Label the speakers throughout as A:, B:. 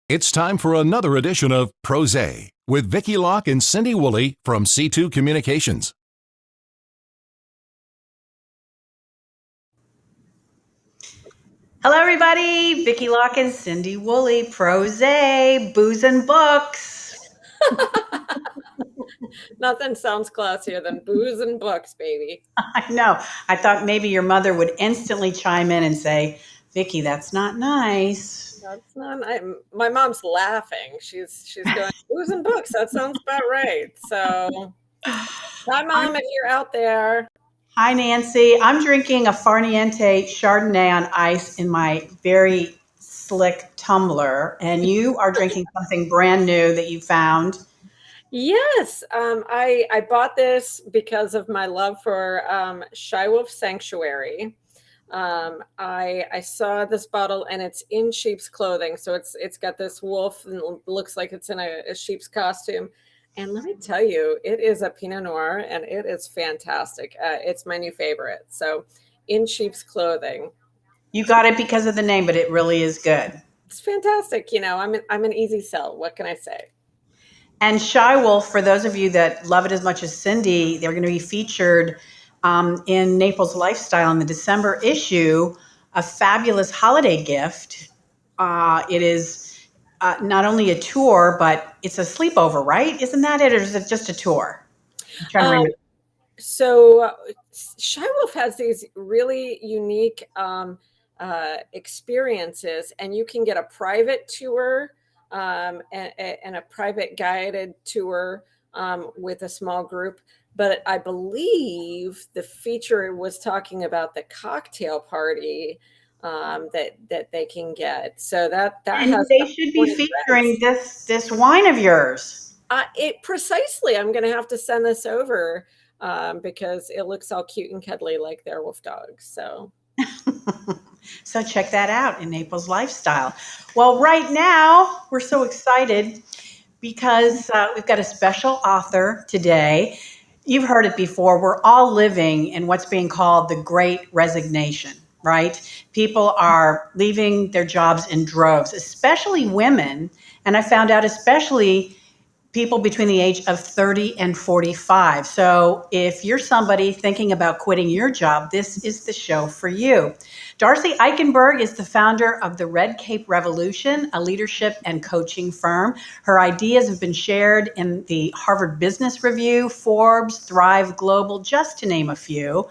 A: It's time for another edition of PRosé with Vicky Locke and Cindy Woolley from C2 Communications.
B: Hello, everybody. Vicky Locke and Cindy Woolley, PRosé, booze and books.
C: Nothing sounds classier than booze and books, baby.
B: I know. I thought maybe your mother would instantly chime in and say, Vicky, that's not nice.
C: That's not. My mom's laughing. She's going booze and books. That sounds about right. So, hi, Mom, if you're out there.
B: Hi, Nancy. I'm drinking a Farniente Chardonnay on ice in my very slick tumbler, and you are drinking something brand new that you found.
C: Yes, I bought this because of my love for Shy Wolf Sanctuary. I saw this bottle and it's in sheep's clothing, so it's got this wolf and it looks like it's in a sheep's costume. And let me tell you, it is a Pinot Noir and it is fantastic. It's my new favorite. So, in sheep's clothing.
B: You got it because of the name, but it really is good.
C: It's fantastic. You know, I'm an easy sell. What can I say?
B: And Shy Wolf, for those of you that love it as much as Cindy, they're going to be featured in Naples Lifestyle in the December issue, a fabulous holiday gift. It is not only a tour, but it's a sleepover, right? Isn't that it? Or is it just a tour? I'm trying to remember.
C: So Shy Wolf has these really unique experiences, and you can get a private tour and a private guided tour with a small group. But I believe the feature was talking about the cocktail party that they can get. So that
B: And
C: has
B: they should be featuring this wine of yours.
C: Precisely. I'm going to have to send this over because it looks all cute and cuddly like their wolf dogs. So.
B: So check that out in Naples Lifestyle. Well, right now we're so excited because we've got a special author today. You've heard it before. We're all living in what's being called the Great Resignation, right? People are leaving their jobs in droves, especially women. And I found out especially people between the age of 30 and 45. So if you're somebody thinking about quitting your job, this is the show for you. Darcy Eikenberg is the founder of the Red Cape Revolution, a leadership and coaching firm. Her ideas have been shared in the Harvard Business Review, Forbes, Thrive Global, just to name a few.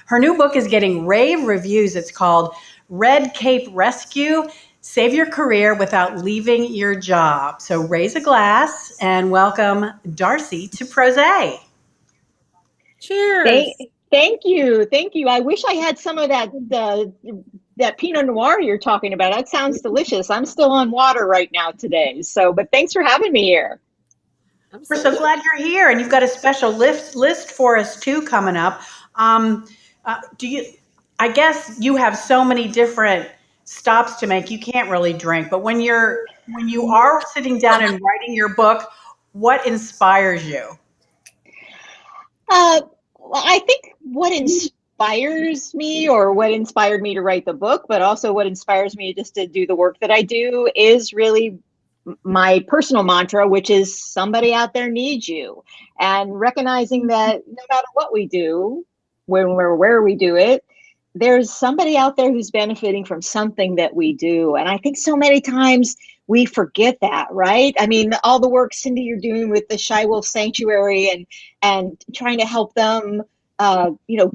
B: Her new book is getting rave reviews. It's called Red Cape Rescue: Save Your Career Without Leaving Your Job. So raise a glass and welcome Darcy to PRosé.
C: Cheers.
D: Thank you. Thank you. I wish I had some of that Pinot Noir you're talking about. That sounds delicious. I'm still on water right now today. But thanks for having me here.
B: We're so glad you're here, and you've got a special list for us too coming up. I guess you have so many different stops to make. You can't really drink, but when you are sitting down and writing your book, what inspires you?
D: Well, I think what inspires me, or what inspired me to write the book, but also what inspires me just to do the work that I do, is really my personal mantra, which is somebody out there needs you. And recognizing that no matter what we do, where we do it, there's somebody out there who's benefiting from something that we do. And I think so many times we forget that, right? I mean, all the work, Cindy, you're doing with the Shy Wolf Sanctuary and trying to help them,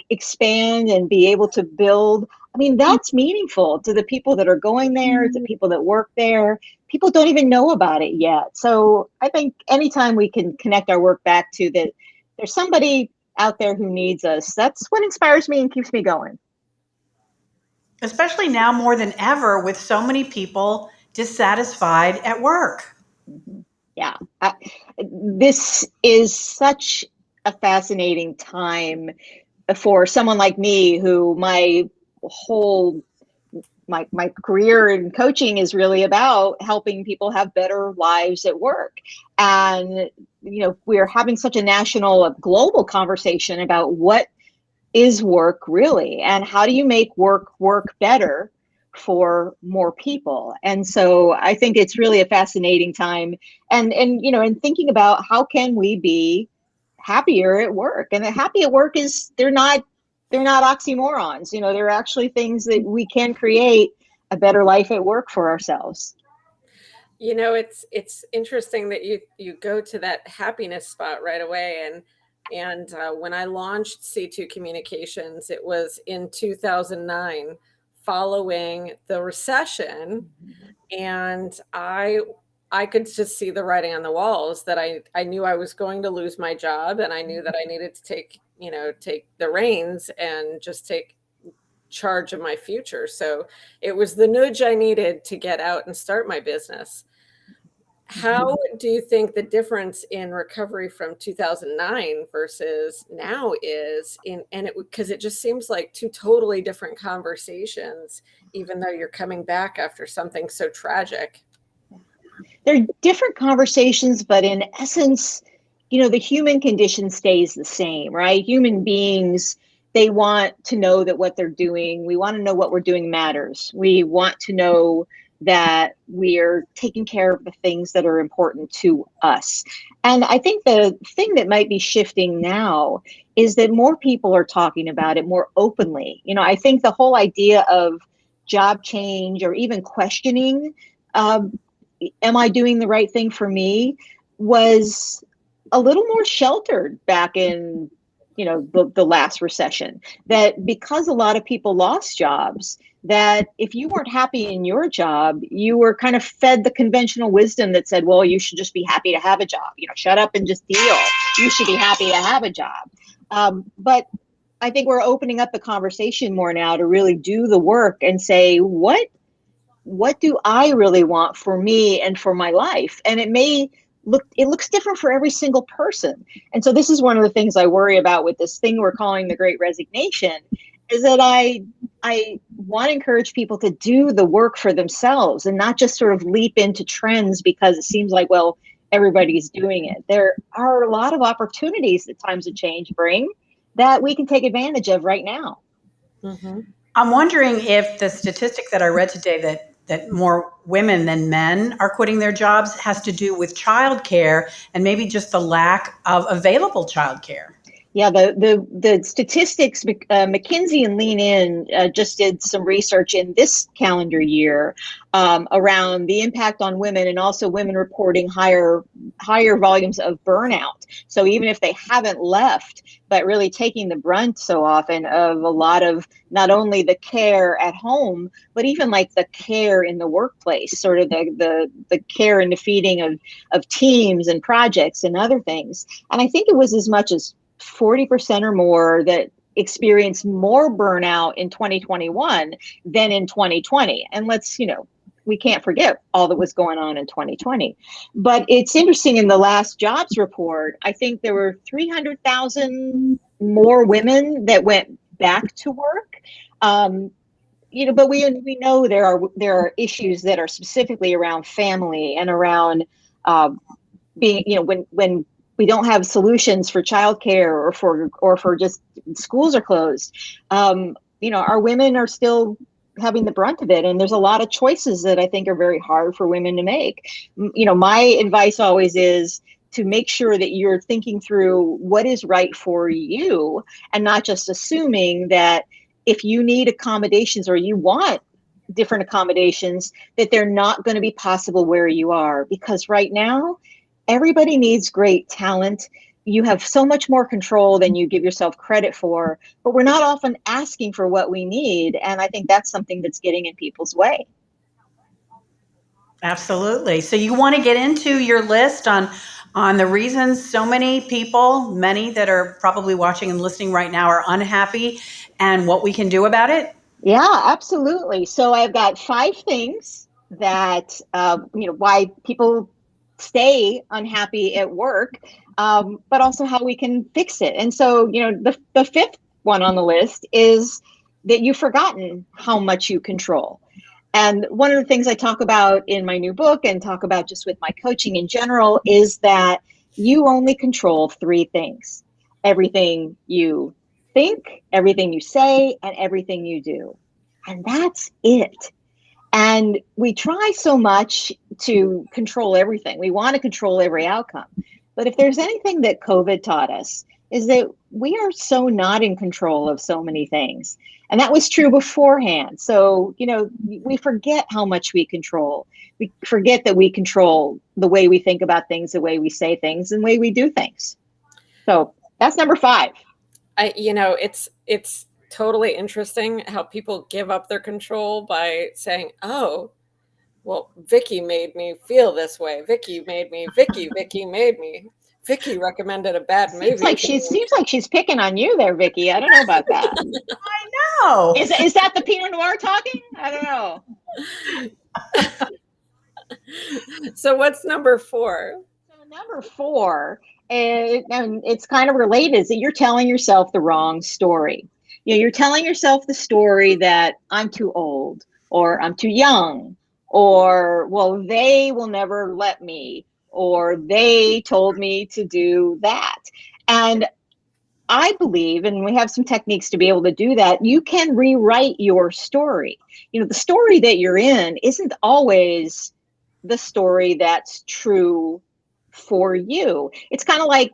D: expand and be able to build. I mean, that's meaningful to the people that are going there, to people that work there. People don't even know about it yet. So I think anytime we can connect our work back to that, there's somebody out there who needs us. That's what inspires me and keeps me going.
B: Especially now more than ever with so many people dissatisfied at work.
D: Yeah. This is such a fascinating time for someone like me, who my career in coaching is really about helping people have better lives at work. And, we're having such a global conversation about what is work really, and how do you make work better for more people. And so I think it's really a fascinating time, and and thinking about how can we be happier at work. And the happy at work is, they're not oxymorons. They're actually things that we can create a better life at work for ourselves.
C: It's interesting that you go to that happiness spot right away. And when I launched C2 Communications, it was in 2009, following the recession, and I could just see the writing on the walls that I knew I was going to lose my job, and I knew that I needed to take the reins and just take charge of my future. So it was the nudge I needed to get out and start my business. How do you think the difference in recovery from 2009 versus now is because it just seems like two totally different conversations, even though you're coming back after something so tragic?
D: They're different conversations, but in essence, the human condition stays the same, right? Human beings, they want to know that what they're doing, we want to know what we're doing matters. We want to know that we are taking care of the things that are important to us. And I think the thing that might be shifting now is that more people are talking about it more openly. I think the whole idea of job change, or even questioning, am I doing the right thing for me, was a little more sheltered back in the last recession. That because a lot of people lost jobs, that if you weren't happy in your job, you were kind of fed the conventional wisdom that said, well, you should just be happy to have a job, shut up and just deal. You should be happy to have a job. But I think we're opening up the conversation more now to really do the work and say, what do I really want for me and for my life? And it looks different for every single person. And so this is one of the things I worry about with this thing we're calling the Great Resignation, is that I want to encourage people to do the work for themselves and not just sort of leap into trends because it seems like, well, everybody's doing it. There are a lot of opportunities that times of change bring that we can take advantage of right now.
C: Mm-hmm.
B: I'm wondering if the statistic that I read today that more women than men are quitting their jobs has to do with childcare, and maybe just the lack of available childcare.
D: Yeah, the statistics, McKinsey and Lean In just did some research in this calendar year around the impact on women, and also women reporting higher volumes of burnout. So even if they haven't left, but really taking the brunt so often of a lot of not only the care at home, but even like the care in the workplace, sort of the care and the feeding of teams and projects and other things. And I think it was as much as 40% or more that experienced more burnout in 2021 than in 2020. And we can't forget all that was going on in 2020. But it's interesting, in the last jobs report, I think there were 300,000 more women that went back to work. But we know there are issues that are specifically around family and around being, when we don't have solutions for childcare or for just schools are closed. Our women are still having the brunt of it, and there's a lot of choices that I think are very hard for women to make. My advice always is to make sure that you're thinking through what is right for you, and not just assuming that if you need accommodations or you want different accommodations, that they're not going to be possible where you are. Because right now, everybody needs great talent. You have so much more control than you give yourself credit for, but we're not often asking for what we need. And I think that's something that's getting in people's way.
B: Absolutely. So you want to get into your list on the reasons so many people, many that are probably watching and listening right now, are unhappy, and what we can do about it?
D: Yeah, absolutely. So I've got 5 things that, why people stay unhappy at work, but also how we can fix it. And so, the 5th one on the list is that you've forgotten how much you control. And one of the things I talk about in my new book, and talk about just with my coaching in general, is that you only control 3 things: everything you think, everything you say, and everything you do. And that's it. And we try so much to control everything. We want to control every outcome. But if there's anything that COVID taught us, is that we are so not in control of so many things. And that was true beforehand. So, we forget how much we control. We forget that we control the way we think about things, the way we say things, and the way we do things. So that's number 5.
C: It's totally interesting how people give up their control by saying, "Oh, well, Vicky made me feel this way. Vicky made me. Vicky made me. Vicky recommended a bad movie."
D: Seems like she's picking on you there, Vicky. I don't know about that.
B: I know.
D: Is that the Pinot Noir talking? I don't know.
C: So what's number 4?
D: So number 4, and it's kind of related, is that you're telling yourself the wrong story. You're telling yourself the story that I'm too old, or I'm too young, or, well, they will never let me, or they told me to do that. And I believe, and we have some techniques to be able to do that, you can rewrite your story. The story that you're in isn't always the story that's true for you. It's kind of like,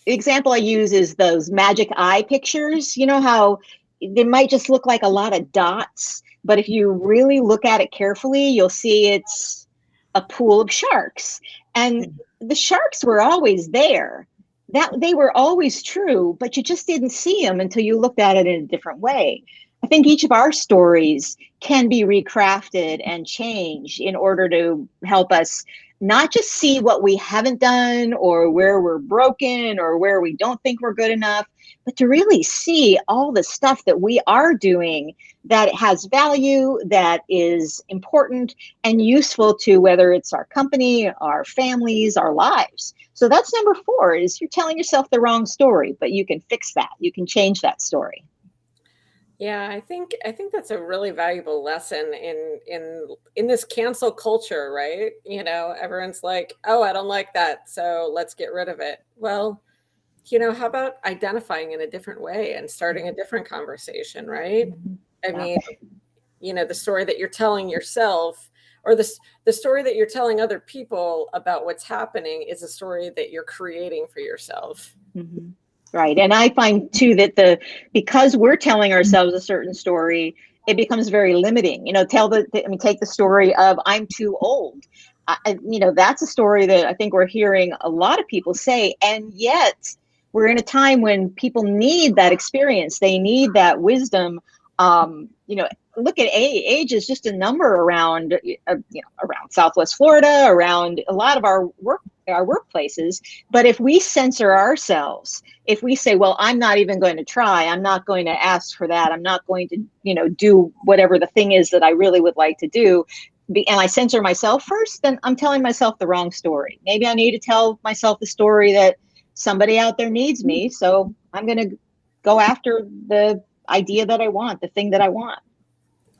D: the example I use is those magic eye pictures. You know how they might just look like a lot of dots, but if you really look at it carefully, you'll see it's a pool of sharks. And the sharks were always there. That they were always true, but you just didn't see them until you looked at it in a different way. I think each of our stories can be recrafted and changed in order to help us not just see what we haven't done, or where we're broken, or where we don't think we're good enough, but to really see all the stuff that we are doing that has value, that is important and useful to whether it's our company, our families, our lives. So that's number 4, is you're telling yourself the wrong story, but you can fix that. You can change that story.
C: Yeah, I think that's a really valuable lesson in this cancel culture, right? Everyone's like, "Oh, I don't like that, so let's get rid of it." Well, how about identifying in a different way and starting a different conversation, right? I mean, the story that you're telling yourself, or the story that you're telling other people about what's happening, is a story that you're creating for yourself.
D: Mm-hmm. Right. And I find too that because we're telling ourselves a certain story, it becomes very limiting. Take the story of I'm too old. That's a story that I think we're hearing a lot of people say, and yet we're in a time when people need that experience. They need that wisdom. Look at age is just a number around Southwest Florida, around a lot of our workplaces. But if we censor ourselves, if we say, well, I'm not even going to try, I'm not going to ask for that, I'm not going to, do whatever the thing is that I really would like to do, and I censor myself first, then I'm telling myself the wrong story. Maybe I need to tell myself the story that somebody out there needs me. So I'm going to go after the idea that I want, the thing that I want.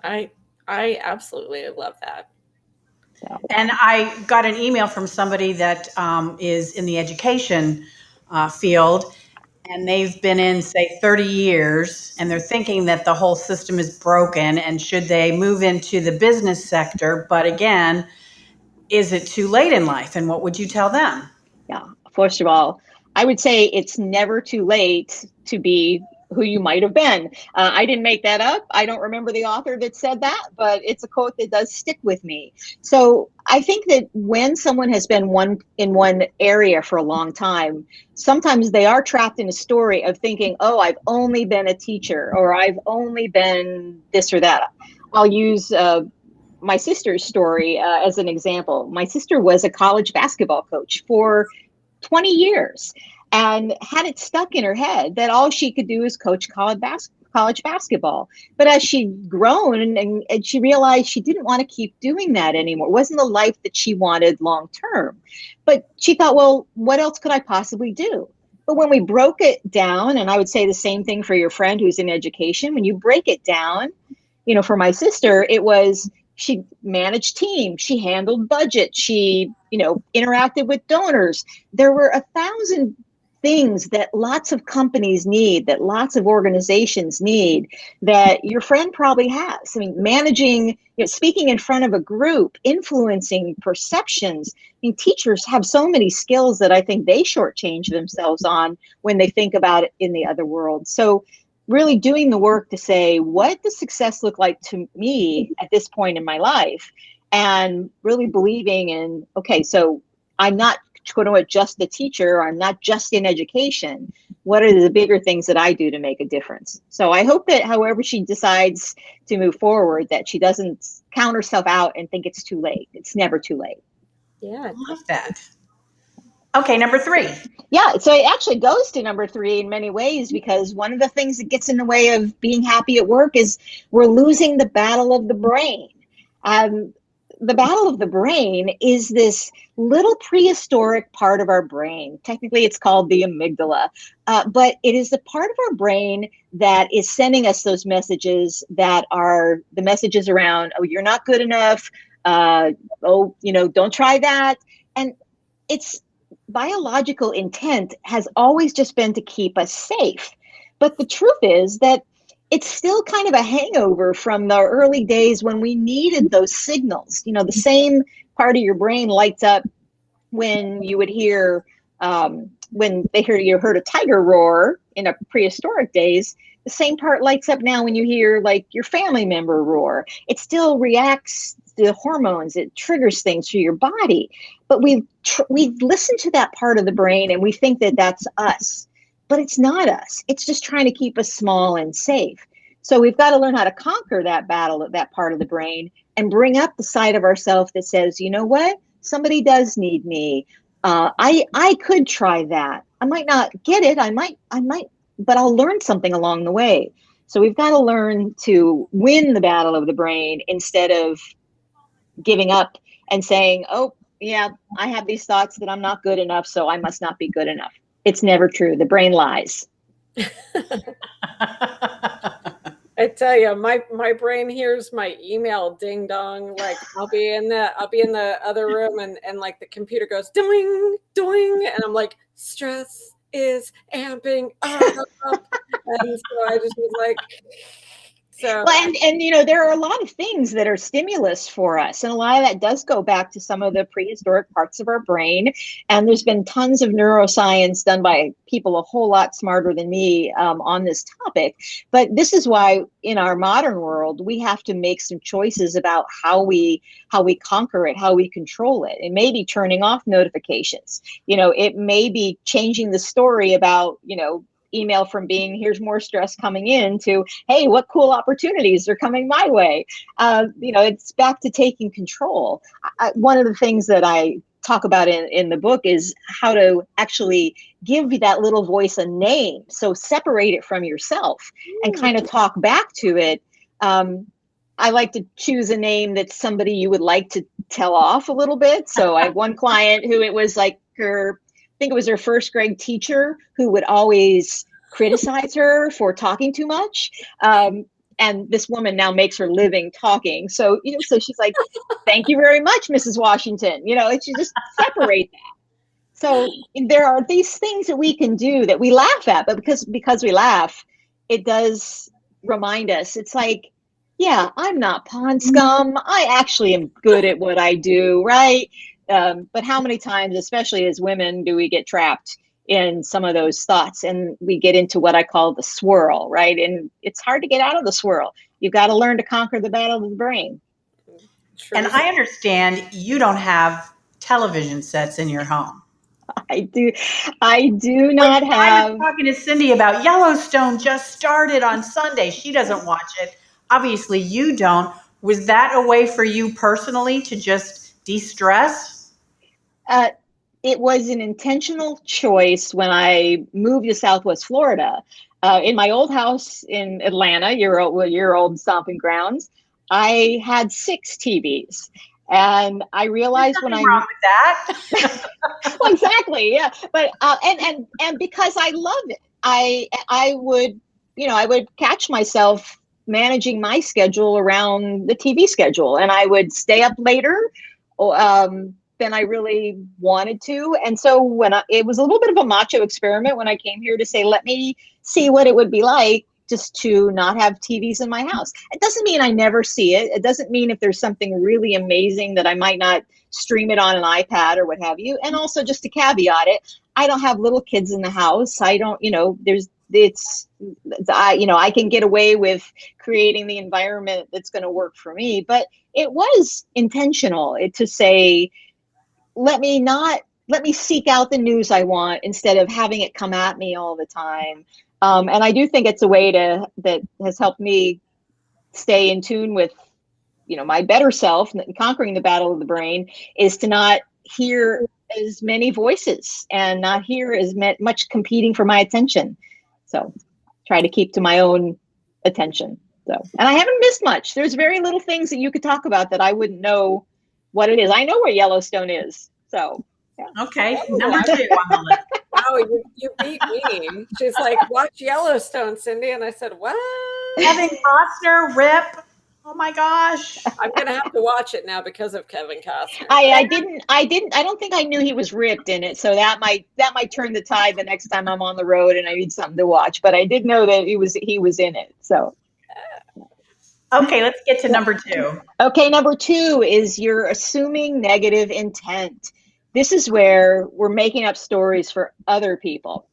C: I absolutely love that.
B: And I got an email from somebody that is in the education field, and they've been in, say, 30 years, and they're thinking that the whole system is broken, and should they move into the business sector? But again, is it too late in life? And what would you tell them?
D: Yeah. First of all, I would say it's never too late to be who you might have been. I didn't make that up. I don't remember the author that said that, but it's a quote that does stick with me. So I think that when someone has been in one area for a long time, sometimes they are trapped in a story of thinking, oh, I've only been a teacher, or I've only been this or that. I'll use my sister's story as an example. My sister was a college basketball coach for 20 years and had it stuck in her head that all she could do is coach college basketball. But as she'd grown and she realized she didn't want to keep doing that anymore, it wasn't the life that she wanted long term. But she thought, well, what else could I possibly do? But when we broke it down, and I would say the same thing for your friend who's in education, when you break it down, for my sister, it was, she managed teams, she handled budget, she, interacted with donors. There were 1,000 things that lots of companies need, that lots of organizations need, that your friend probably has. I mean, managing, speaking in front of a group, influencing perceptions. I mean, teachers have so many skills that I think they shortchange themselves on when they think about it in the other world. So really doing the work to say, what does success look like to me at this point in my life? And really believing in, okay, so I'm not going to just the teacher, or I'm not just in education. What are the bigger things that I do to make a difference? So I hope that however she decides to move forward, that she doesn't count herself out and think it's too late. It's never too late.
C: Yeah.
B: I love that. Okay, number 3.
D: Yeah, so it actually goes to number 3 in many ways, because one of the things that gets in the way of being happy at work is we're losing the battle of the brain. The battle of the brain is this little prehistoric part of our brain. Technically, it's called the amygdala, but it is the part of our brain that is sending us those messages that are the messages around, oh, you're not good enough. Don't try that. And its biological intent has always just been to keep us safe. But the truth is that it's still kind of a hangover from the early days when we needed those signals. The same part of your brain lights up when you would hear, you heard a tiger roar in a prehistoric days. The same part lights up now when you hear like your family member roar. It still reacts to the hormones. It triggers things through your body. But we've listened to that part of the brain and we think that that's us. But it's not us. It's just trying to keep us small and safe. So we've got to learn how to conquer that battle, that part of the brain, and bring up the side of ourselves that says, you know what? Somebody does need me. I could try that. I might not get it. I might, but I'll learn something along the way. So we've got to learn to win the battle of the brain instead of giving up and saying, oh, yeah, I have these thoughts that I'm not good enough, so I must not be good enough. It's never true. The brain lies.
C: I tell you, my brain hears my email ding dong. Like I'll be in the other room and like the computer goes doing, and I'm like, stress is amping up. And so I just was like, so.
D: Well, and there are a lot of things that are stimulus for us, and a lot of that does go back to some of the prehistoric parts of our brain. And there's been tons of neuroscience done by people a whole lot smarter than me on this topic. But this is why in our modern world we have to make some choices about how we conquer it, how we control it. It may be turning off notifications. It may be changing the story about email from being here's more stress coming in to, hey, what cool opportunities are coming my way. It's back to taking control. One of the things that I talk about in the book is how to actually give that little voice a name. So separate it from yourself and kind of talk back to it. I like to choose a name that's somebody you would like to tell off a little bit. So I have one client who it was like I think it was her first grade teacher who would always criticize her for talking too much. And this woman now makes her living talking. So, so she's like, thank you very much, Mrs. Washington. It's you just separate that. So there are these things that we can do that we laugh at, but because we laugh, it does remind us. It's like, yeah, I'm not pond scum. I actually am good at what I do, right? But how many times, especially as women, do we get trapped in some of those thoughts and we get into what I call the swirl, right? And it's hard to get out of the swirl. You've got to learn to conquer the battle of the brain.
B: True. And I understand you don't have television sets in your home.
D: I do not have.
B: I was talking to Cindy about Yellowstone just started on Sunday. She doesn't watch it. Obviously, you don't. Was that a way for you personally to just de-stress?
D: It was an intentional choice when I moved to Southwest Florida. In my old house in Atlanta, your old stomping grounds, I had 6 TVs. And I realized when
B: Nothing wrong with that.
D: Well, exactly, yeah. But and because I love it, I would catch myself managing my schedule around the TV schedule, and I would stay up later, than I really wanted to. And so it was a little bit of a macho experiment when I came here to say, let me see what it would be like just to not have TVs in my house. It doesn't mean I never see it. It doesn't mean if there's something really amazing that I might not stream it on an iPad or what have you. And also, just to caveat it, I don't have little kids in the house. I don't, I can get away with creating the environment that's going to work for me. But it was intentional to say, let me seek out the news I want instead of having it come at me all the time. And I do think it's a way that has helped me stay in tune with, my better self. Conquering the battle of the brain is to not hear as many voices and not hear as much competing for my attention. So try to keep to my own attention. So, and I haven't missed much. There's very little things that you could talk about that I wouldn't know what it is. I know where Yellowstone is. So, yeah.
B: Okay, number 2 on the list.
C: Oh, you beat me. She's like, watch Yellowstone, Cindy. And I said, what?
B: Kevin Costner, Rip. Oh my gosh.
C: I'm going to have to watch it now because of Kevin Costner.
D: I don't think I knew he was ripped in it. So that might turn the tide the next time I'm on the road and I need something to watch. But I did know that he was in it. So.
B: Okay, let's get to number 2.
D: Okay, number 2 is you're assuming negative intent. This is where we're making up stories for other people.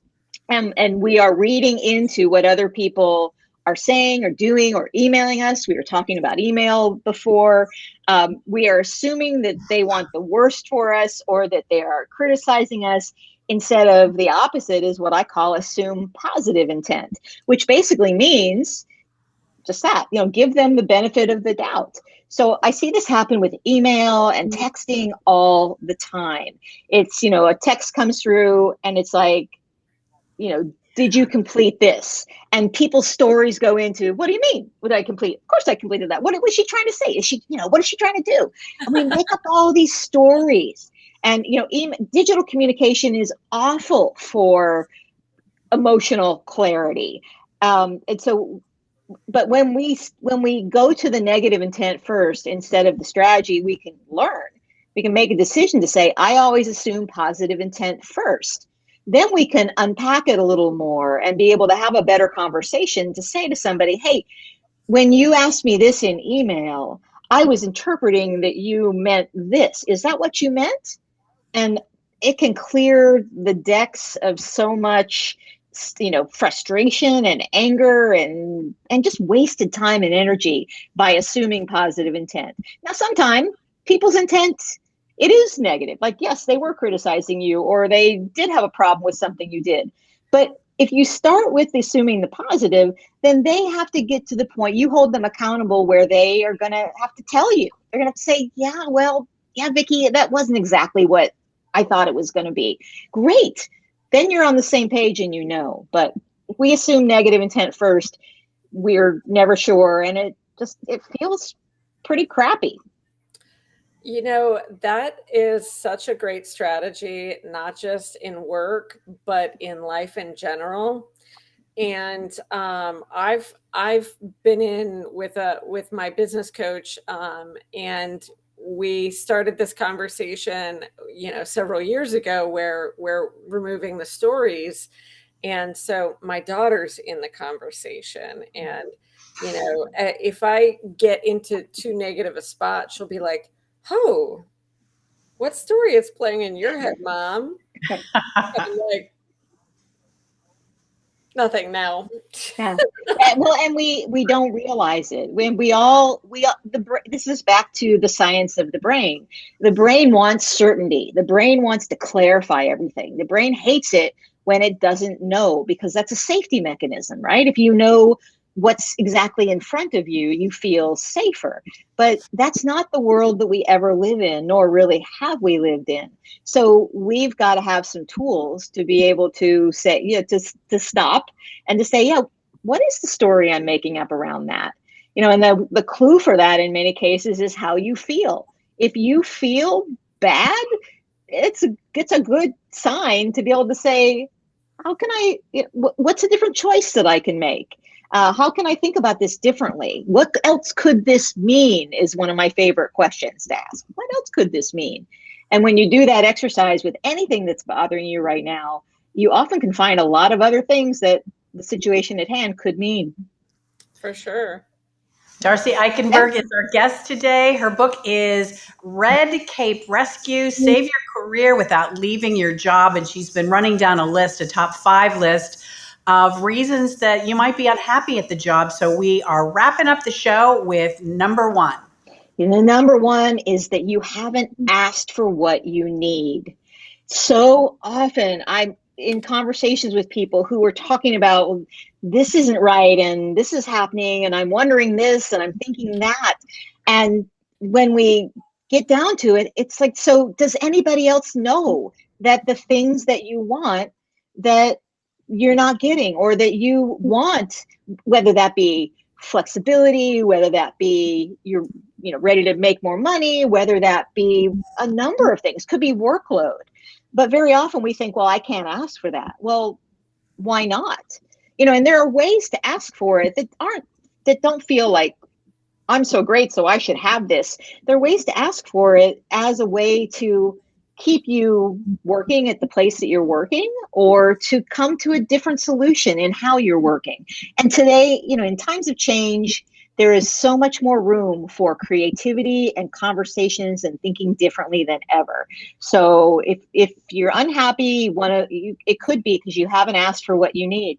D: And we are reading into what other people are saying or doing or emailing us. We were talking about email before. We are assuming that they want the worst for us or that they are criticizing us, instead of the opposite is what I call assume positive intent, which basically means just that, give them the benefit of the doubt. So I see this happen with email and texting all the time. It's, a text comes through and it's like, did you complete this? And people's stories go into, what do you mean? What did I complete? Of course I completed that. What was she trying to say? Is she, what is she trying to do? And we make up all these stories. And, digital communication is awful for emotional clarity. And so, but when we go to the negative intent first, instead of the strategy, we can make a decision to say, I always assume positive intent first. Then we can unpack it a little more and be able to have a better conversation to say to somebody, hey, when you asked me this in email, I was interpreting that you meant this. Is that what you meant? And it can clear the decks of so much, frustration and anger and just wasted time and energy by assuming positive intent. Now, sometimes people's intent, it is negative. Like, yes, they were criticizing you or they did have a problem with something you did. But if you start with assuming the positive, then they have to get to the point, you hold them accountable where they are going to have to tell you. They're going to have to say, yeah, Vicki, that wasn't exactly what I thought it was going to be. Great. Then you're on the same page and But if we assume negative intent first, we're never sure. And it feels pretty crappy.
C: That is such a great strategy, not just in work, but in life in general. And I've been in with my business coach, and we started this conversation, several years ago where we're removing the stories. And so my daughter's in the conversation. And, if I get into too negative a spot, she'll be like, oh, what story is playing in your head, Mom? I'm like, nothing now.
D: Yeah. Well, and we don't realize it when this is back to the science of the brain. The brain wants certainty. The brain wants to clarify everything. The brain hates it when it doesn't know, because that's a safety mechanism, right? If you know what's exactly in front of you, you feel safer. But that's not the world that we ever live in, nor really have we lived in. So we've got to have some tools to be able to say, to stop and to say, what is the story I'm making up around that? And the clue for that in many cases is how you feel. If you feel bad, it's a good sign to be able to say, how can what's a different choice that I can make? How can I think about this differently? What else could this mean is one of my favorite questions to ask. What else could this mean? And when you do that exercise with anything that's bothering you right now, you often can find a lot of other things that the situation at hand could mean.
C: For sure.
B: Darcy Eikenberg is our guest today. Her book is Red Cape Rescue, Save Your Career Without Leaving Your Job. And she's been running down a top 5 list of reasons that you might be unhappy at the job. So we are wrapping up the show with number 1.
D: And the number 1 is that you haven't asked for what you need. So often I'm in conversations with people who are talking about, well, this isn't right and this is happening and I'm wondering this and I'm thinking that. And when we get down to it, it's like, so does anybody else know that the things that you want that you're not getting, or that you want, whether that be flexibility, whether that be you're ready to make more money, whether that be a number of things, could be workload. But very often we think, well, I can't ask for that. Well, why not? And there are ways to ask for it that don't feel like I'm so great, so I should have this. There are ways to ask for it as a way to keep you working at the place that you're working, or to come to a different solution in how you're working. And today, in times of change, there is so much more room for creativity and conversations and thinking differently than ever. So if you're unhappy, it could be because you haven't asked for what you need.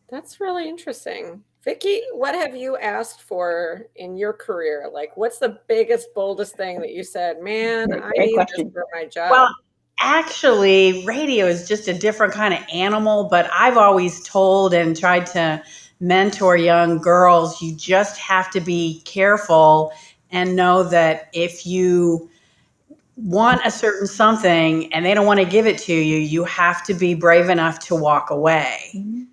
C: That's really interesting. Vicki, what have you asked for in your career? Like, what's the biggest, boldest thing that you said, man, I need this for my job?
B: Well, actually, radio is just a different kind of animal, but I've always told and tried to mentor young girls, you just have to be careful and know that if you want a certain something and they don't want to give it to you, you have to be brave enough to walk away. Mm-hmm.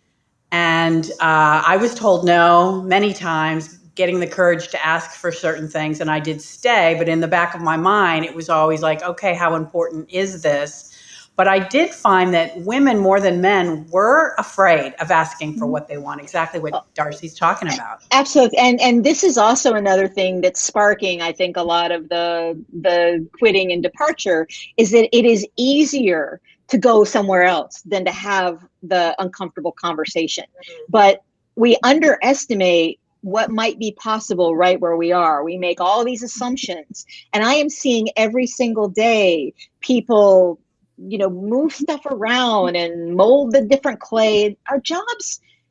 B: And I was told no many times, getting the courage to ask for certain things, and I did stay. But in the back of my mind, it was always like, okay, how important is this? But I did find that women more than men were afraid of asking for what they want, exactly what Darcy's talking about.
D: Absolutely. And this is also another thing that's sparking, I think, a lot of the quitting and departure, is that it is easier to go somewhere else than to have the uncomfortable conversation. But we underestimate what might be possible right where we are. We make all these assumptions. And I am seeing every single day people move stuff around and mold the different clay.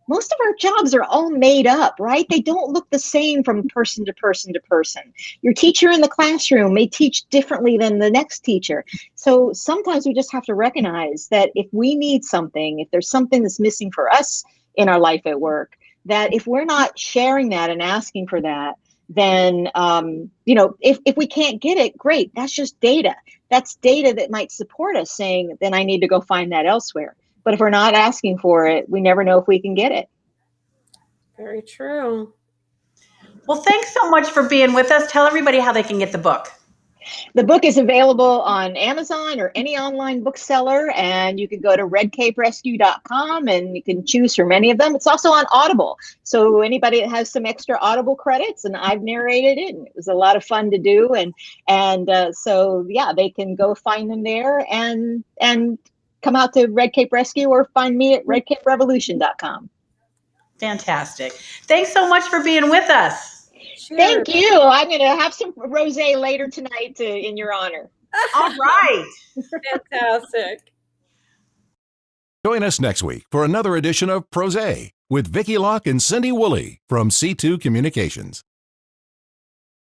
D: Most of our jobs are all made up, right? They don't look the same from person to person to person. Your teacher in the classroom may teach differently than the next teacher. So sometimes we just have to recognize that if we need something, if there's something that's missing for us in our life at work, that if we're not sharing that and asking for that, then, if we can't get it, great. That's just data. That's data that might support us saying, then I need to go find that elsewhere. But if we're not asking for it, we never know if we can get it.
C: Very true.
B: Well, thanks so much for being with us. Tell everybody how they can get the book.
D: The book is available on Amazon or any online bookseller, and you can go to redcaperescue.com and you can choose from any of them. It's also on Audible. So anybody that has some extra Audible credits, and I've narrated it, and it was a lot of fun to do. So they can go find them there and come out to Red Cape Rescue or find me at redcaperevolution.com.
B: Fantastic. Thanks so much for being with us.
C: Cheers.
D: Thank you. I'm going to have some rosé later tonight in your honor.
B: All right.
C: Fantastic.
A: Join us next week for another edition of PRosé with Vicki Locke and Cindy Woolley from C2 Communications.